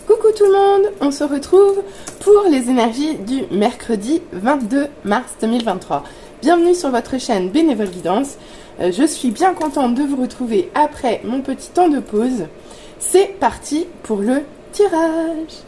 Coucou tout le monde, on se retrouve pour les énergies du mercredi 22 mars 2023. Bienvenue sur votre chaîne Bénévole Guidance. Je suis bien contente de vous retrouver après mon petit temps de pause. C'est parti pour le tirage.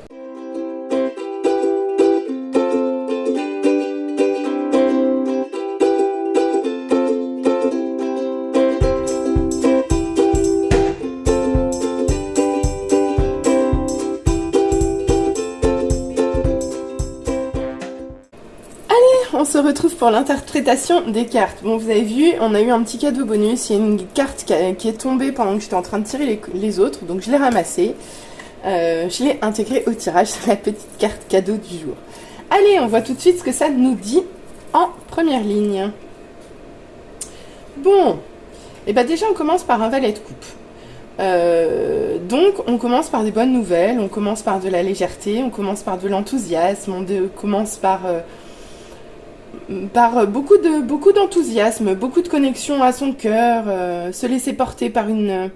On se retrouve pour l'interprétation des cartes. Bon, vous avez vu, on a eu un petit cadeau bonus. Il y a une carte qui est tombée pendant que j'étais en train de tirer les autres. Donc je l'ai ramassée. Je l'ai intégrée au tirage. C'est la petite carte cadeau du jour. Allez, on voit tout de suite ce que ça nous dit en première ligne. Bon, et ben déjà on commence par un valet de coupe. Donc on commence par des bonnes nouvelles, on commence par de la légèreté, on commence par de l'enthousiasme, on commence par beaucoup d'enthousiasme, beaucoup de connexion à son cœur, se laisser porter par une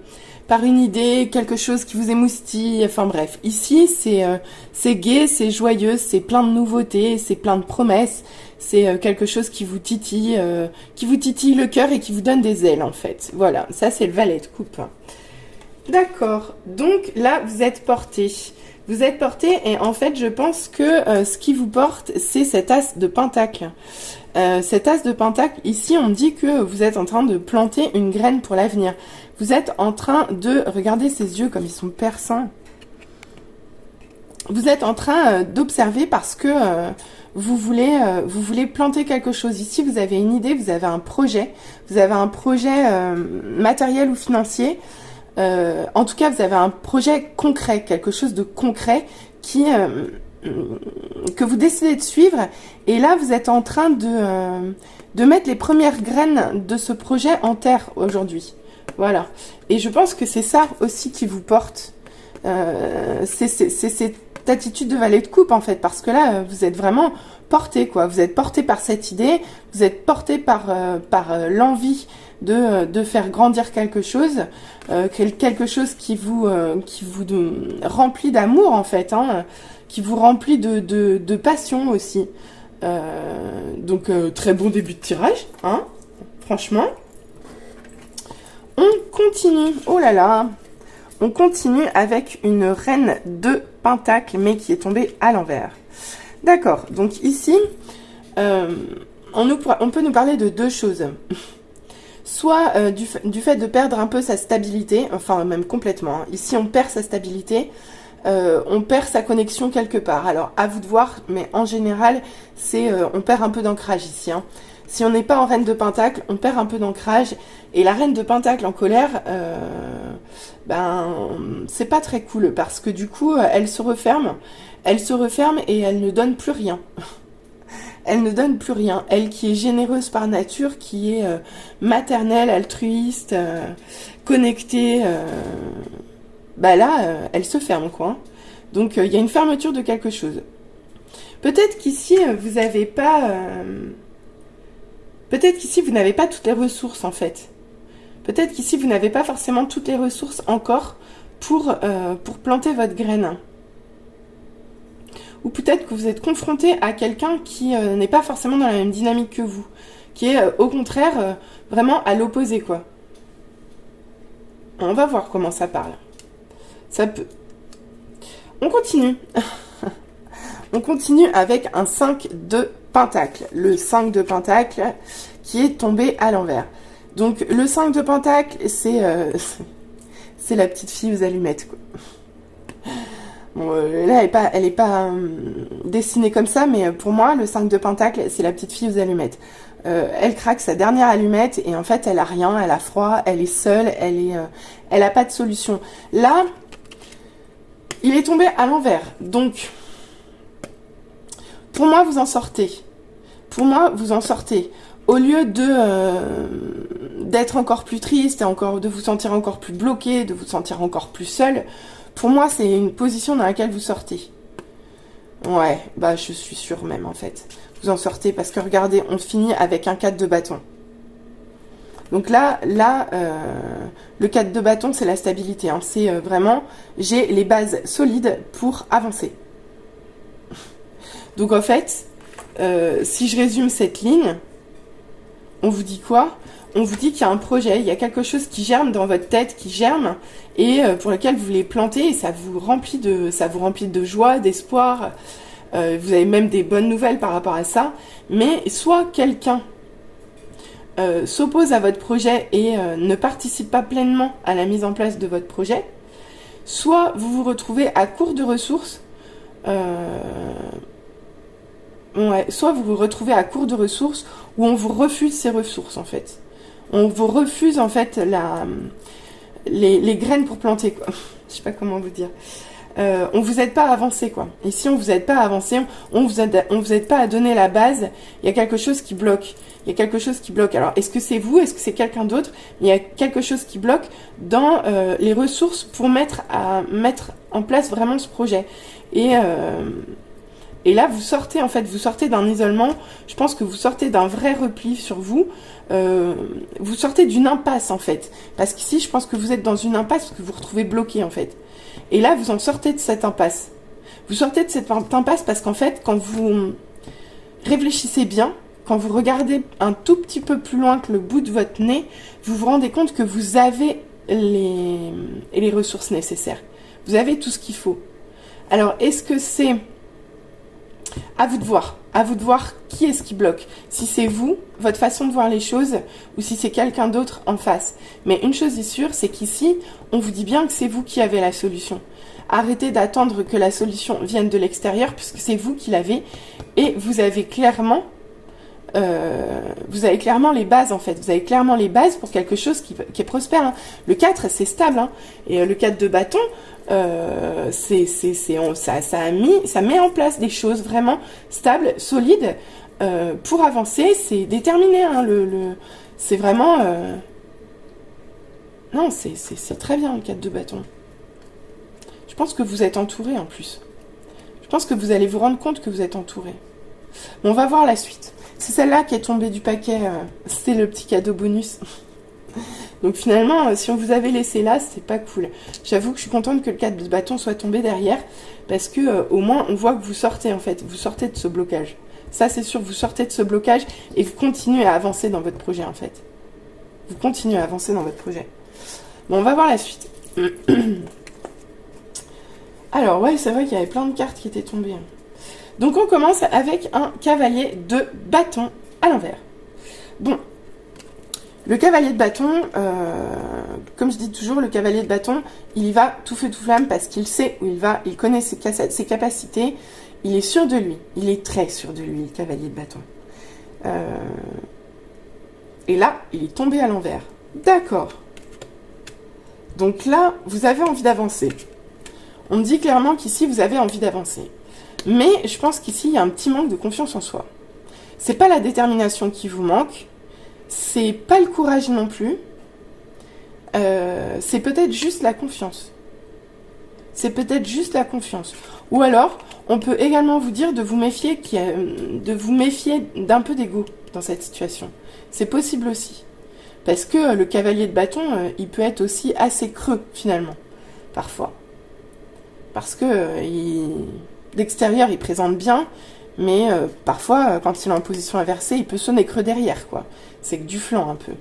idée, quelque chose qui vous émoustille, enfin bref. Ici, c'est gai, c'est joyeux, c'est plein de nouveautés, c'est plein de promesses, c'est quelque chose qui vous titille le cœur et qui vous donne des ailes en fait. Voilà, ça c'est le valet de coupe. D'accord, donc là vous êtes porté. Vous êtes porté et en fait je pense que ce qui vous porte c'est cet as de pentacle. Cet as de pentacle, ici on me dit que vous êtes en train de planter une graine pour l'avenir. Vous êtes en train de, regardez ses yeux comme ils sont perçants. Vous êtes en train d'observer parce que vous voulez planter quelque chose. Ici vous avez une idée, vous avez un projet matériel ou financier. En tout cas, vous avez un projet concret, quelque chose de concret que vous décidez de suivre. Et là, vous êtes en train de mettre les premières graines de ce projet en terre aujourd'hui. Voilà. Et je pense que c'est ça aussi qui vous porte. C'est cette attitude de valet de coupe, en fait. Parce que là, vous êtes vraiment porté, quoi. Vous êtes porté par cette idée. Vous êtes porté par l'envie de faire grandir quelque chose, quelque chose qui vous remplit d'amour en fait, hein, qui vous remplit de passion aussi. Donc très bon début de tirage, hein, franchement. On continue, oh là là, on continue avec une reine de pentacle mais qui est tombée à l'envers. D'accord, donc ici, on peut nous parler de deux choses. Soit du fait de perdre un peu sa stabilité, enfin même complètement. Hein. Ici, on perd sa stabilité, on perd sa connexion quelque part. Alors, à vous de voir, mais en général, on perd un peu d'ancrage ici. Hein. Si on n'est pas en reine de pentacle, on perd un peu d'ancrage. Et la reine de pentacle en colère, c'est pas très cool parce que du coup, elle se referme et elle ne donne plus rien. Elle ne donne plus rien. Elle qui est généreuse par nature, qui est maternelle, altruiste, connectée, elle se ferme, quoi. Donc, il y a une fermeture de quelque chose. Peut-être qu'ici, vous n'avez pas... Peut-être qu'ici, vous n'avez pas toutes les ressources, en fait. Peut-être qu'ici, vous n'avez pas forcément toutes les ressources encore pour planter votre graine. Ou peut-être que vous êtes confronté à quelqu'un qui n'est pas forcément dans la même dynamique que vous, qui est au contraire vraiment à l'opposé, quoi. On va voir comment ça parle. Ça peut... On continue. On continue avec un 5 de pentacle. Le 5 de pentacle qui est tombé à l'envers. Donc le 5 de pentacle, c'est la petite fille aux allumettes, quoi. Bon, là, elle est pas dessinée comme ça, mais pour moi, le 5 de pentacle, c'est la petite fille aux allumettes. Elle craque sa dernière allumette et en fait, elle a rien, elle a froid, elle est seule, elle a pas de solution. Là, il est tombé à l'envers. Donc, pour moi, vous en sortez. Pour moi, vous en sortez. Au lieu d'être encore plus triste et de vous sentir encore plus bloqué, de vous sentir encore plus seul, pour moi, c'est une position dans laquelle vous sortez. Ouais, bah je suis sûre même en fait. Vous en sortez parce que regardez, on finit avec un 4 de bâton. Donc là, le 4 de bâton, c'est la stabilité. Hein. C'est vraiment, j'ai les bases solides pour avancer. Donc en fait, si je résume cette ligne, on vous dit quoi? On vous dit qu'il y a un projet, il y a quelque chose qui germe dans votre tête, qui germe, et pour lequel vous voulez planter, et ça vous remplit de joie, d'espoir. Vous avez même des bonnes nouvelles par rapport à ça. Mais soit quelqu'un s'oppose à votre projet et ne participe pas pleinement à la mise en place de votre projet, soit vous vous retrouvez à court de ressources, soit vous vous retrouvez à court de ressources où on vous refuse ces ressources en fait. On vous refuse en fait les graines pour planter quoi. Je sais pas comment vous dire. On vous aide pas à avancer quoi. Et si on vous aide pas à avancer, on vous aide pas à donner la base. Il y a quelque chose qui bloque. Il y a quelque chose qui bloque. Alors est-ce que c'est vous? Est-ce que c'est quelqu'un d'autre? Il y a quelque chose qui bloque dans les ressources pour mettre en place vraiment ce projet. Et là, vous sortez d'un isolement. Je pense que vous sortez d'un vrai repli sur vous. Vous sortez d'une impasse en fait. Parce qu'ici, je pense que vous êtes dans une impasse parce que vous vous retrouvez bloqué en fait. Et là, vous en sortez de cette impasse. Vous sortez de cette impasse parce qu'en fait, quand vous réfléchissez bien, quand vous regardez un tout petit peu plus loin que le bout de votre nez, vous vous rendez compte que vous avez les ressources nécessaires. Vous avez tout ce qu'il faut. Alors, est-ce que c'est... À vous de voir qui est-ce qui bloque. Si c'est vous, votre façon de voir les choses, ou si c'est quelqu'un d'autre en face. Mais une chose est sûre, c'est qu'ici, on vous dit bien que c'est vous qui avez la solution. Arrêtez d'attendre que la solution vienne de l'extérieur, puisque c'est vous qui l'avez, et vous avez clairement les bases en fait. Vous avez clairement les bases pour quelque chose qui est prospère. Hein. Le 4, c'est stable. Hein. Et le 4 de bâton, ça met en place des choses vraiment stables, solides pour avancer. C'est déterminé. Hein, c'est vraiment... Non, c'est très bien le 4 de bâton. Je pense que vous êtes entouré en plus. Je pense que vous allez vous rendre compte que vous êtes entouré. Bon, on va voir la suite. C'est celle-là qui est tombée du paquet. C'était le petit cadeau bonus. Donc finalement, si on vous avait laissé là, c'est pas cool. J'avoue que je suis contente que le 4 de bâton soit tombé derrière. Parce que au moins, on voit que vous sortez en fait. Vous sortez de ce blocage. Ça, c'est sûr, vous sortez de ce blocage et vous continuez à avancer dans votre projet en fait. Vous continuez à avancer dans votre projet. Bon, on va voir la suite. Alors, ouais, c'est vrai qu'il y avait plein de cartes qui étaient tombées. Donc, on commence avec un cavalier de bâton à l'envers. Bon, le cavalier de bâton, comme je dis toujours, le cavalier de bâton, il y va tout feu tout flamme parce qu'il sait où il va, il connaît ses capacités, il est sûr de lui, il est très sûr de lui, le cavalier de bâton. Et là, il est tombé à l'envers. D'accord. Donc là, vous avez envie d'avancer. On me dit clairement qu'ici, vous avez envie d'avancer. Mais je pense qu'ici, il y a un petit manque de confiance en soi. C'est pas la détermination qui vous manque. C'est pas le courage non plus. C'est peut-être juste la confiance. C'est peut-être juste la confiance. Ou alors, on peut également vous dire de vous méfier d'un peu d'ego dans cette situation. C'est possible aussi. Parce que le cavalier de bâton, il peut être aussi assez creux, finalement. Parfois. Parce que d'extérieur, il présente bien, mais parfois, quand il est en position inversée, il peut sonner creux derrière, quoi. C'est que du flanc, un peu.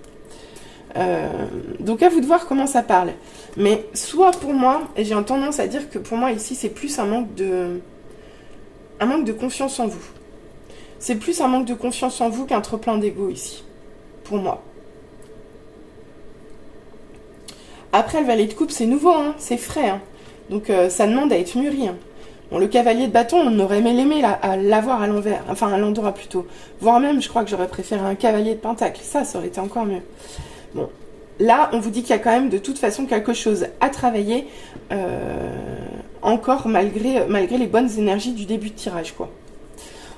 Donc, à vous de voir comment ça parle. Mais soit pour moi, et j'ai tendance à dire que pour moi, ici, c'est plus un manque de confiance en vous. C'est plus un manque de confiance en vous qu'un trop plein d'ego, ici. Pour moi. Après, le valet de coupe, c'est nouveau, hein, c'est frais. Hein. Donc, ça demande à être mûri. Hein. Bon, le cavalier de bâton, on aurait aimé l'avoir à l'envers. Enfin, à l'endroit plutôt. Voire même, je crois que j'aurais préféré un cavalier de pentacle. Ça aurait été encore mieux. Bon, là, on vous dit qu'il y a quand même de toute façon quelque chose à travailler. Encore, malgré les bonnes énergies du début de tirage, quoi.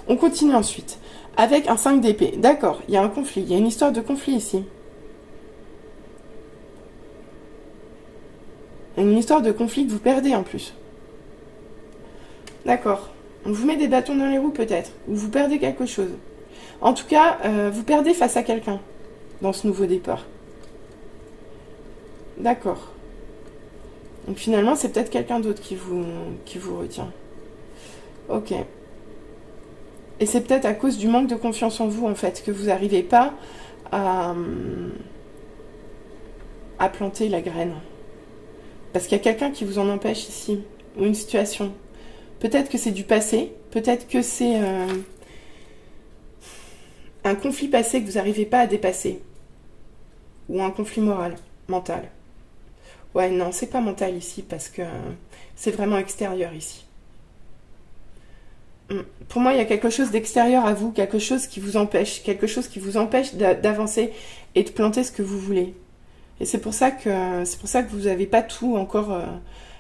On continue ensuite. Avec un 5 d'épée. D'accord, il y a un conflit. Il y a une histoire de conflit ici. Une histoire de conflit que vous perdez en plus. D'accord. On vous met des bâtons dans les roues peut-être, ou vous perdez quelque chose. En tout cas, vous perdez face à quelqu'un dans ce nouveau départ. D'accord. Donc finalement, c'est peut-être quelqu'un d'autre qui vous retient. Ok. Et c'est peut-être à cause du manque de confiance en vous, en fait, que vous n'arrivez pas à planter la graine. Parce qu'il y a quelqu'un qui vous en empêche ici, ou une situation. Peut-être que c'est du passé, peut-être que c'est un conflit passé que vous n'arrivez pas à dépasser. Ou un conflit moral, mental. Ouais, non, c'est pas mental ici, parce que c'est vraiment extérieur ici. Pour moi, il y a quelque chose d'extérieur à vous, quelque chose qui vous empêche d'avancer et de planter ce que vous voulez. Et c'est pour ça que vous n'avez pas tout encore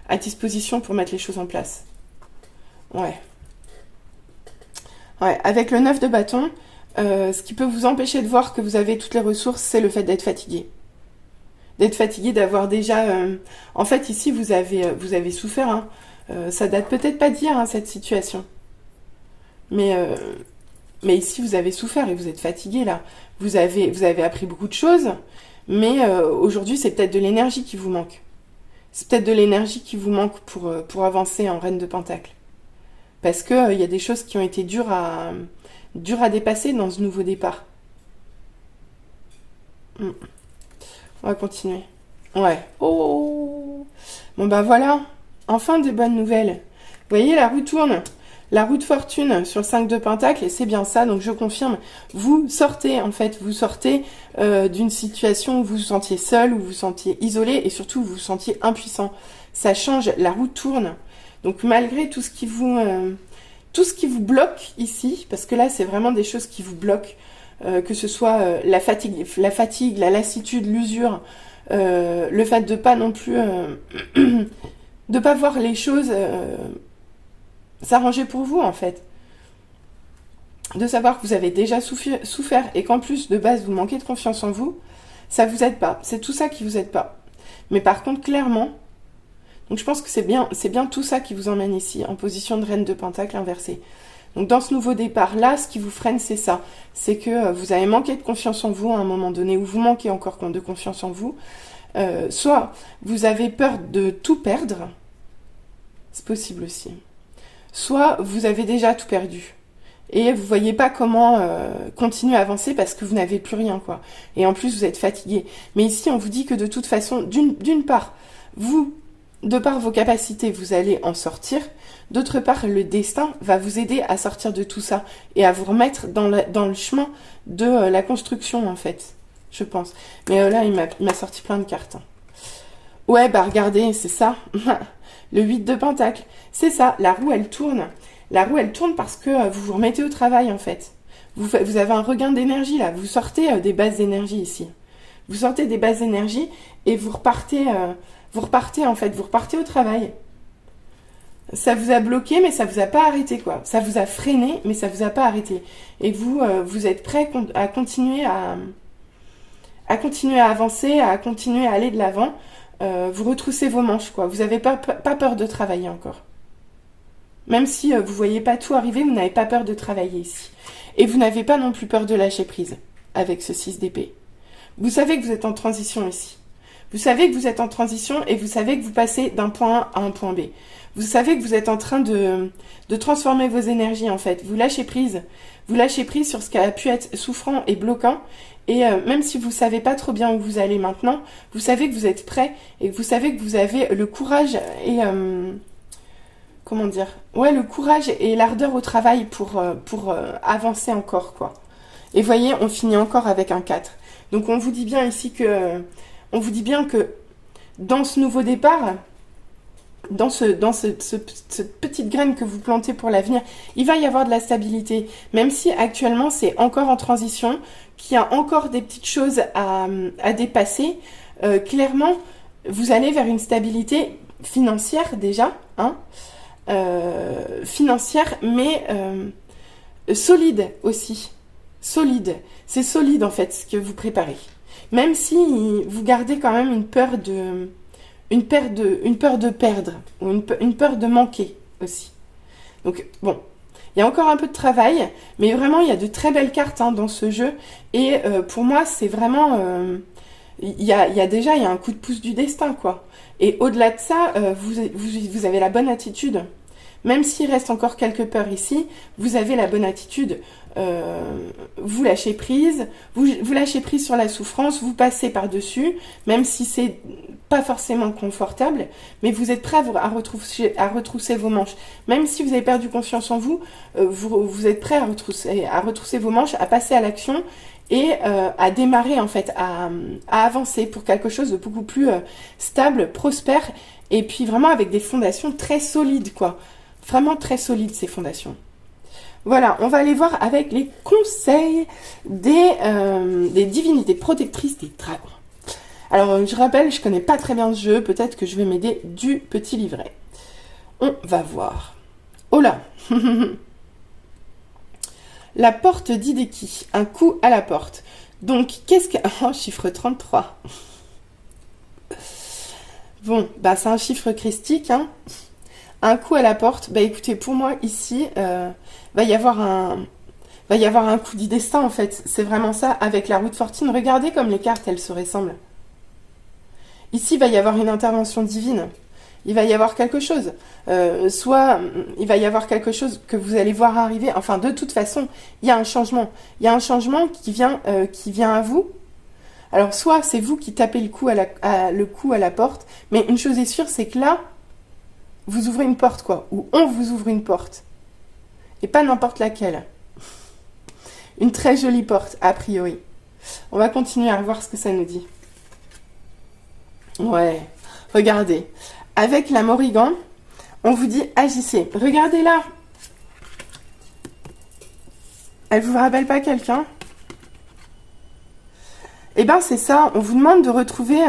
à disposition pour mettre les choses en place. Ouais. Ouais, avec le 9 de bâton, ce qui peut vous empêcher de voir que vous avez toutes les ressources, c'est le fait d'être fatigué. D'être fatigué, d'avoir déjà... En fait, ici, vous avez souffert. Hein. Ça date peut-être pas d'hier, hein, cette situation. Mais ici, vous avez souffert et vous êtes fatigué, là. Vous avez appris beaucoup de choses, mais aujourd'hui, c'est peut-être de l'énergie qui vous manque. C'est peut-être de l'énergie qui vous manque pour avancer en Reine de Pentacle. Parce que y a des choses qui ont été dures à dépasser dans ce nouveau départ. On va continuer. Ouais. Oh. Bon bah voilà. Enfin des bonnes nouvelles. Vous voyez, la roue tourne. La roue de fortune sur le 5 de Pentacle, et c'est bien ça, donc je confirme. Vous sortez, en fait, d'une situation où vous vous sentiez seul, où vous vous sentiez isolé, et surtout où vous vous sentiez impuissant. Ça change, la roue tourne. Donc malgré tout ce qui vous bloque ici, parce que là, c'est vraiment des choses qui vous bloquent, que ce soit la fatigue, la lassitude, l'usure, le fait de pas non plus de pas voir les choses s'arranger pour vous, en fait, de savoir que vous avez déjà souffert et qu'en plus de base vous manquez de confiance en vous, ça vous aide pas, c'est tout ça qui vous aide pas. Mais par contre, clairement, donc je pense que c'est bien tout ça qui vous emmène ici en position de Reine de Pentacle inversée. Donc dans ce nouveau départ-là, ce qui vous freine, c'est ça. C'est que vous avez manqué de confiance en vous à un moment donné, ou vous manquez encore de confiance en vous. Soit vous avez peur de tout perdre, c'est possible aussi. Soit vous avez déjà tout perdu. Et vous voyez pas comment continuer à avancer parce que vous n'avez plus rien, quoi. Et en plus, vous êtes fatigué. Mais ici, on vous dit que de toute façon, d'une part, vous, de par vos capacités, vous allez en sortir. D'autre part, le destin va vous aider à sortir de tout ça et à vous remettre dans le chemin de la construction, en fait, je pense. Mais là, il m'a sorti plein de cartes. Hein. Ouais, bah regardez, c'est ça. Le 8 de Pentacle. C'est ça, la roue, elle tourne. La roue, elle tourne parce que vous vous remettez au travail, en fait. Vous avez un regain d'énergie, là. Vous sortez des bases d'énergie, ici. Vous sortez des bases d'énergie et vous repartez, en fait. Vous repartez au travail. Ça vous a bloqué, mais ça vous a pas arrêté, quoi. Ça vous a freiné, mais ça vous a pas arrêté. Et vous, vous êtes prêt à continuer à avancer, à continuer à aller de l'avant. Vous retroussez vos manches, quoi. Vous n'avez pas peur de travailler encore. Même si vous voyez pas tout arriver, vous n'avez pas peur de travailler ici. Et vous n'avez pas non plus peur de lâcher prise avec ce 6 d'épée. Vous savez que vous êtes en transition ici. Vous savez que vous êtes en transition et vous savez que vous passez d'un point A à un point B. Vous savez que vous êtes en train de transformer vos énergies, en fait. Vous lâchez prise. Vous lâchez prise sur ce qui a pu être souffrant et bloquant. Et même si vous savez pas trop bien où vous allez maintenant, vous savez que vous êtes prêt et vous savez que vous avez le courage et... comment dire? Ouais, le courage et l'ardeur au travail pour avancer encore, quoi. Et voyez, on finit encore avec un 4. Donc on vous dit bien ici que... On vous dit bien que dans ce nouveau départ, dans cette petite graine que vous plantez pour l'avenir, il va y avoir de la stabilité. Même si actuellement c'est encore en transition, qu'il y a encore des petites choses à dépasser, clairement, vous allez vers une stabilité financière déjà, hein, financière, mais solide aussi. Solide. C'est solide en fait ce que vous préparez. Même si vous gardez quand même une peur de perdre, ou une peur de manquer aussi. Donc bon, Il y a encore un peu de travail, mais vraiment, il y a de très belles cartes hein, dans ce jeu. Et pour moi, c'est vraiment... il y a déjà il y a un coup de pouce du destin, quoi. Et au-delà de ça, vous avez la bonne attitude. Même s'il reste encore quelques peurs ici, vous avez la bonne attitude. Vous lâchez prise, vous lâchez prise sur la souffrance, vous passez par-dessus, même si c'est pas forcément confortable, mais vous êtes prêt à retrousser vos manches. Même si vous avez perdu confiance en vous, vous êtes prêt à retrousser vos manches, à passer à l'action et à démarrer en fait, à avancer pour quelque chose de beaucoup plus stable, prospère, et puis vraiment avec des fondations très solides, quoi. Vraiment très solides ces fondations. Voilà, on va aller voir avec les conseils des divinités protectrices des dragons. Alors, je rappelle, je connais pas très bien ce jeu, peut-être que je vais m'aider du petit livret. On va voir. Oh là. La porte d'Hideki, un coup à la porte. Donc, qu'est-ce que... Oh, chiffre 33. Bon, bah c'est un chiffre christique, hein. Un coup à la porte. Bah écoutez, pour moi, ici, va y avoir un coup du destin, en fait. C'est vraiment ça, avec la roue de fortune. Regardez comme les cartes, elles se ressemblent. Ici, il va y avoir une intervention divine. Il va y avoir quelque chose. Soit, il va y avoir quelque chose que vous allez voir arriver. Enfin, de toute façon, il y a un changement. Il y a un changement qui vient à vous. Alors, soit c'est vous qui tapez le coup à la porte. Mais une chose est sûre, c'est que là, vous ouvrez une porte, quoi. Ou on vous ouvre une porte. Et pas n'importe laquelle. Une très jolie porte, a priori. On va continuer à voir ce que ça nous dit. Ouais, regardez. Avec la Morrigan, on vous dit agissez. Regardez là. Elle vous rappelle pas quelqu'un? Eh bien, c'est ça. On vous demande de retrouver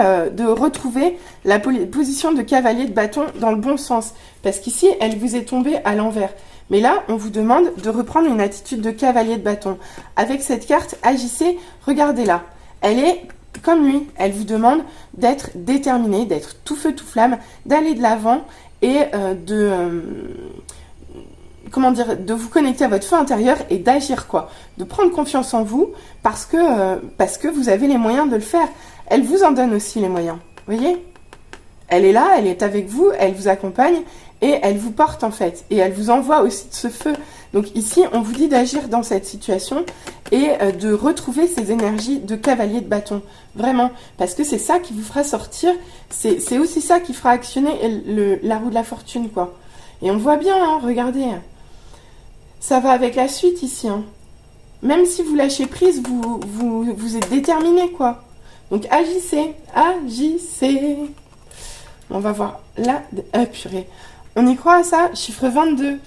la position de cavalier de bâton dans le bon sens. Parce qu'ici, elle vous est tombée à l'envers. Mais là, on vous demande de reprendre une attitude de cavalier de bâton. Avec cette carte, agissez, regardez là. Elle est comme lui. Elle vous demande d'être déterminé, d'être tout feu, tout flamme, d'aller de l'avant et de vous connecter à votre feu intérieur et d'agir, quoi. De prendre confiance en vous parce que vous avez les moyens de le faire. Elle vous en donne aussi les moyens. Vous voyez? Elle est là, elle est avec vous, elle vous accompagne et elle vous porte en fait. Et elle vous envoie aussi de ce feu. Donc ici, on vous dit d'agir dans cette situation et de retrouver ces énergies de cavalier de bâton. Vraiment. Parce que c'est ça qui vous fera sortir. C'est aussi ça qui fera actionner la roue de la fortune, quoi. Et on voit bien, hein, regardez. Ça va avec la suite ici. Hein. Même si vous lâchez prise, vous êtes déterminé, quoi. Donc agissez, agissez. On va voir là. Purée. On y croit à ça? Chiffre 22.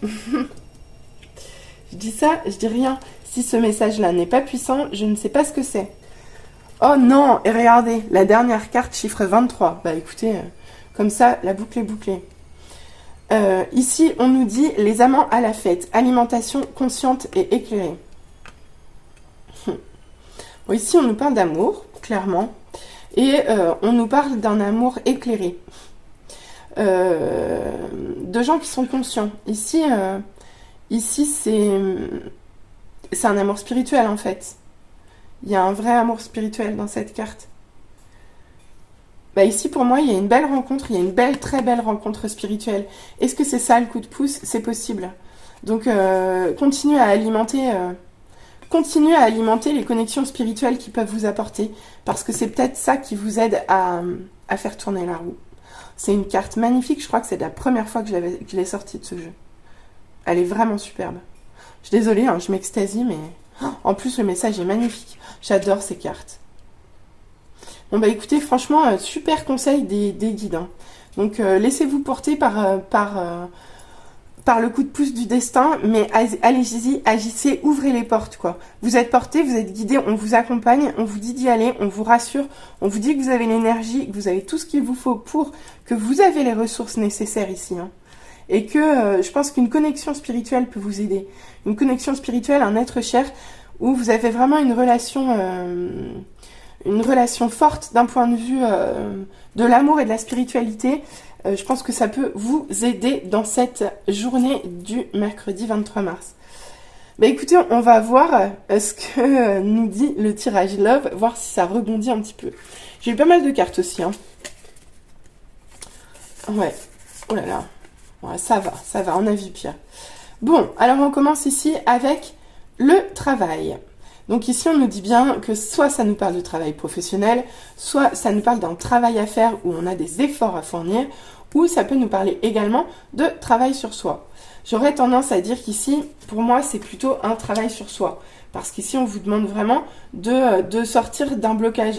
Je dis ça, je dis rien. Si ce message-là n'est pas puissant, je ne sais pas ce que c'est. Oh non! Et regardez, la dernière carte, chiffre 23. Bah écoutez, comme ça, la boucle est bouclée. Ici, on nous dit les amants à la fête, alimentation consciente et éclairée. Bon, ici, on nous parle d'amour, clairement, et on nous parle d'un amour éclairé, de gens qui sont conscients. Ici c'est un amour spirituel, en fait. Il y a un vrai amour spirituel dans cette carte. Bah ici, pour moi, il y a une belle rencontre, il y a une très belle rencontre spirituelle. Est-ce que c'est ça, le coup de pouce? C'est possible. Donc, continuez à alimenter les connexions spirituelles qui peuvent vous apporter, parce que c'est peut-être ça qui vous aide à faire tourner la roue. C'est une carte magnifique, je crois que c'est la première fois que je l'ai sortie de ce jeu. Elle est vraiment superbe. Je suis désolée, hein, je m'extasie, mais en plus, le message est magnifique. J'adore ces cartes. Bon bah écoutez, franchement, super conseil des guides. Hein. Donc laissez-vous porter par le coup de pouce du destin, mais allez-y, agissez, ouvrez les portes, quoi. Vous êtes porté, vous êtes guidé, on vous accompagne, on vous dit d'y aller, on vous rassure, on vous dit que vous avez l'énergie, que vous avez tout ce qu'il vous faut pour, que vous avez les ressources nécessaires ici. Hein. Et que je pense qu'une connexion spirituelle peut vous aider. Une connexion spirituelle, un être cher, où vous avez vraiment une relation forte d'un point de vue de l'amour et de la spiritualité je pense que ça peut vous aider dans cette journée du mercredi 23 mars. Bah écoutez, on va voir ce que nous dit le tirage Love, voir si ça rebondit un petit peu. J'ai eu pas mal de cartes aussi, hein. Ouais, oh là là, ouais, ça va, on a vu pire. Bon, alors on commence ici avec le travail. Donc ici, on nous dit bien que soit ça nous parle de travail professionnel, soit ça nous parle d'un travail à faire où on a des efforts à fournir, ou ça peut nous parler également de travail sur soi. J'aurais tendance à dire qu'ici, pour moi, c'est plutôt un travail sur soi. Parce qu'ici, on vous demande vraiment de sortir d'un blocage,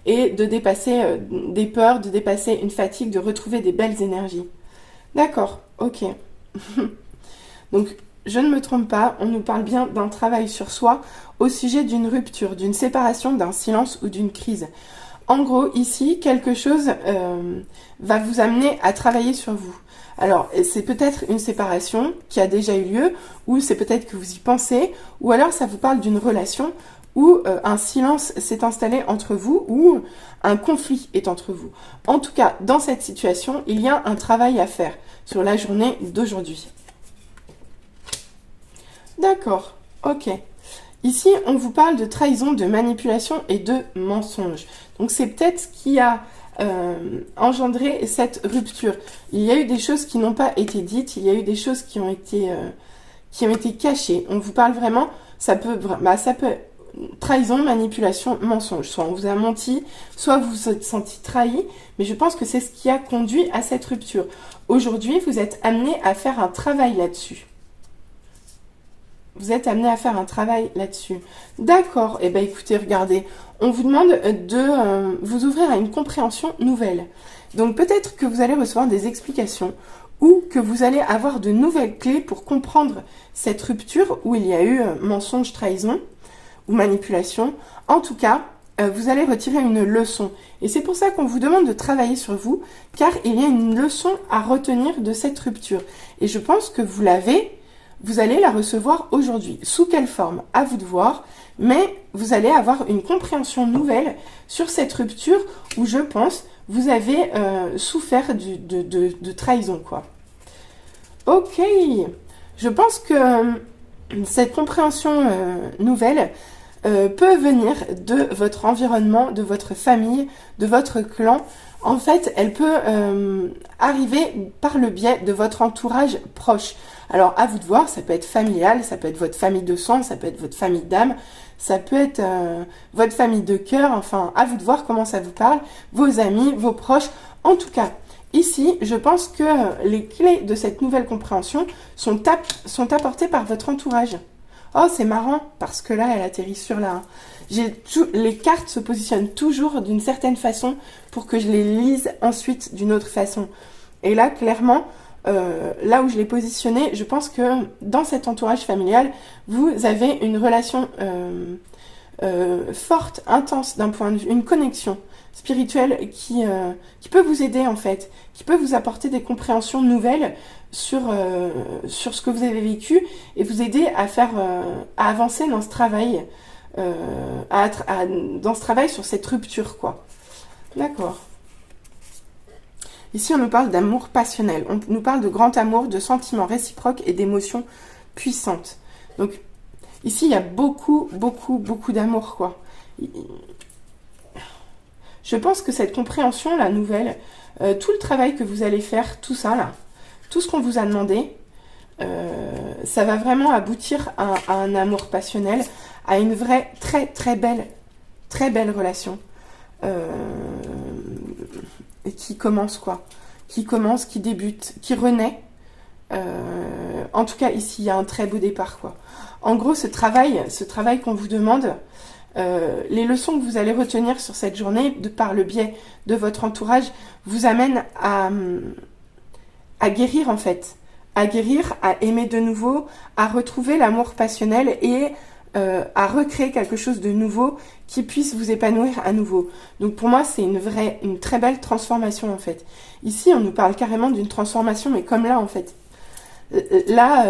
et de dépasser des peurs, de dépasser une fatigue, de retrouver des belles énergies. D'accord, ok. Donc, je ne me trompe pas, on nous parle bien d'un travail sur soi au sujet d'une rupture, d'une séparation, d'un silence ou d'une crise. En gros, ici, quelque chose va vous amener à travailler sur vous. Alors, c'est peut-être une séparation qui a déjà eu lieu, ou c'est peut-être que vous y pensez, ou alors ça vous parle d'une relation où un silence s'est installé entre vous, ou un conflit est entre vous. En tout cas, dans cette situation, il y a un travail à faire sur la journée d'aujourd'hui. D'accord, ok. Ici, on vous parle de trahison, de manipulation et de mensonge. Donc, c'est peut-être ce qui a engendré cette rupture. Il y a eu des choses qui n'ont pas été dites, il y a eu des choses qui ont été cachées. On vous parle vraiment, ça peut trahison, manipulation, mensonge. Soit on vous a menti, soit vous vous êtes senti trahi, mais je pense que c'est ce qui a conduit à cette rupture. Aujourd'hui, vous êtes amené à faire un travail là-dessus. Vous êtes amené à faire un travail là-dessus. D'accord. Eh bien, écoutez, regardez. On vous demande de vous ouvrir à une compréhension nouvelle. Donc, peut-être que vous allez recevoir des explications ou que vous allez avoir de nouvelles clés pour comprendre cette rupture où il y a eu mensonge, trahison ou manipulation. En tout cas, vous allez retirer une leçon. Et c'est pour ça qu'on vous demande de travailler sur vous, car il y a une leçon à retenir de cette rupture. Et je pense que vous allez la recevoir aujourd'hui. Sous quelle forme? À vous de voir. Mais vous allez avoir une compréhension nouvelle sur cette rupture où je pense vous avez souffert de trahison, quoi. Ok. Je pense que cette compréhension nouvelle peut venir de votre environnement, de votre famille, de votre clan. En fait, elle peut arriver par le biais de votre entourage proche. Alors, à vous de voir, ça peut être familial, ça peut être votre famille de sang, ça peut être votre famille d'âme, ça peut être votre famille de cœur, enfin, à vous de voir comment ça vous parle, vos amis, vos proches. En tout cas, ici, je pense que les clés de cette nouvelle compréhension sont apportées par votre entourage. Oh, c'est marrant, parce que là, elle atterrit sur là. Les cartes se positionnent toujours d'une certaine façon pour que je les lise ensuite d'une autre façon. Et là, clairement, là où je l'ai positionné, je pense que dans cet entourage familial, vous avez une relation forte, intense d'un point de vue, une connexion spirituelle qui peut vous aider en fait, qui peut vous apporter des compréhensions nouvelles sur ce que vous avez vécu et vous aider à à avancer dans ce travail, dans ce travail sur cette rupture, quoi. D'accord. Ici, on nous parle d'amour passionnel. On nous parle de grand amour, de sentiments réciproques et d'émotions puissantes. Donc, ici, il y a beaucoup, beaucoup, beaucoup d'amour, quoi. Je pense que cette compréhension, la nouvelle, tout le travail que vous allez faire, tout ça, là, tout ce qu'on vous a demandé, ça va vraiment aboutir à un amour passionnel, à une vraie, très, très belle relation. Et qui commence, quoi. Qui commence, qui débute, qui renaît. En tout cas, ici, il y a un très beau départ, quoi. En gros, ce travail qu'on vous demande, les leçons que vous allez retenir sur cette journée, par le biais de votre entourage, vous amènent à guérir, en fait. À guérir, à aimer de nouveau, à retrouver l'amour passionnel et à recréer quelque chose de nouveau qui puisse vous épanouir à nouveau. Donc pour moi, c'est une très belle transformation en fait. Ici, on nous parle carrément d'une transformation, mais comme là en fait. Là,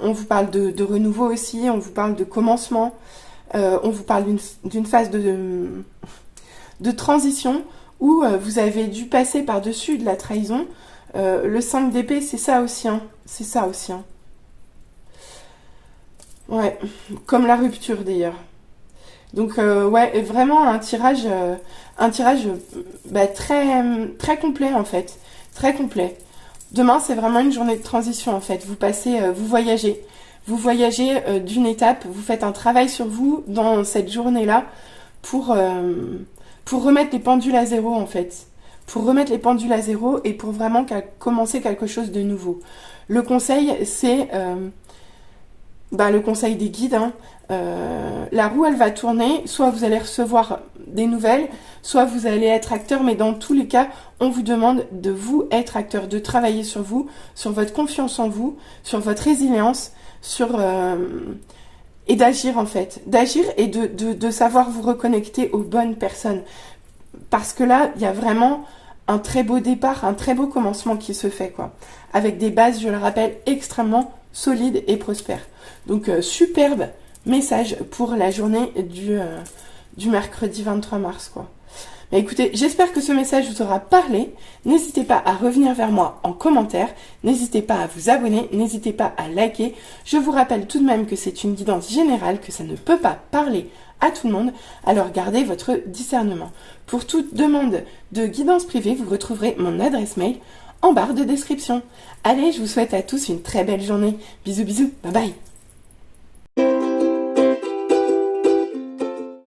on vous parle de renouveau aussi, on vous parle de commencement, on vous parle d'une phase de transition ou vous avez dû passer par-dessus de la trahison. Le 5 d'épée, c'est ça aussi, hein. C'est ça aussi, hein. Ouais, comme la rupture d'ailleurs. Donc ouais, vraiment un tirage bah, très complet en fait, très complet. Demain, c'est vraiment une journée de transition en fait. Vous passez, vous voyagez d'une étape, vous faites un travail sur vous dans cette journée-là pour pour remettre les pendules à zéro en fait, pour remettre les pendules à zéro et pour vraiment commencer quelque chose de nouveau. Le conseil, c'est bah, le conseil des guides, hein. La roue elle va tourner, soit vous allez recevoir des nouvelles, soit vous allez être acteur, mais dans tous les cas, on vous demande de vous être acteur, de travailler sur vous, sur votre confiance en vous, sur votre résilience, et d'agir en fait, d'agir et de savoir vous reconnecter aux bonnes personnes. Parce que là, il y a vraiment un très beau départ, un très beau commencement qui se fait, quoi. Avec des bases, je le rappelle, extrêmement solides et prospères. Donc, superbe message pour la journée du mercredi 23 mars, quoi. Mais écoutez, j'espère que ce message vous aura parlé. N'hésitez pas à revenir vers moi en commentaire. N'hésitez pas à vous abonner. N'hésitez pas à liker. Je vous rappelle tout de même que c'est une guidance générale, que ça ne peut pas parler à tout le monde. Alors gardez votre discernement. Pour toute demande de guidance privée, vous retrouverez mon adresse mail en barre de description. Allez, je vous souhaite à tous une très belle journée. Bisous, bisous. Bye bye.